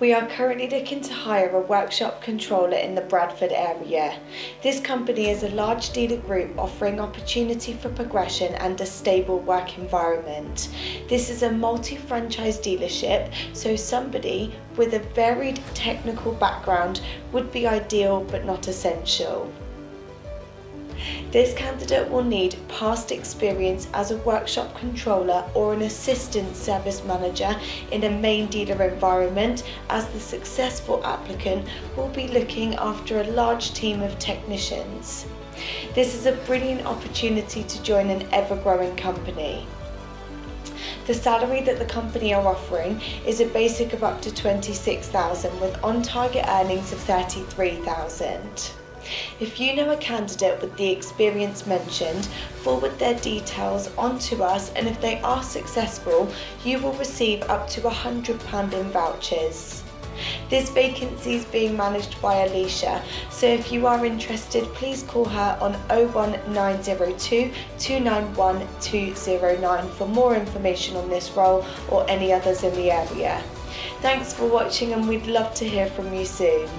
We are currently looking to hire a workshop controller in the Bradford area. This company is a large dealer group offering opportunity for progression and a stable work environment. This is a multi-franchise dealership, so somebody with a varied technical background would be ideal but not essential. This candidate will need past experience as a workshop controller or an assistant service manager in a main dealer environment, as the successful applicant will be looking after a large team of technicians. This is a brilliant opportunity to join an ever-growing company. The salary that the company are offering is a basic of up to $26,000 with on-target earnings of $33,000. If you know a candidate with the experience mentioned, forward their details onto us, and if they are successful, you will receive up to £100 in vouchers. This vacancy is being managed by Alicia, so if you are interested, please call her on 01902 291 209 for more information on this role or any others in the area. Thanks for watching, and we'd love to hear from you soon.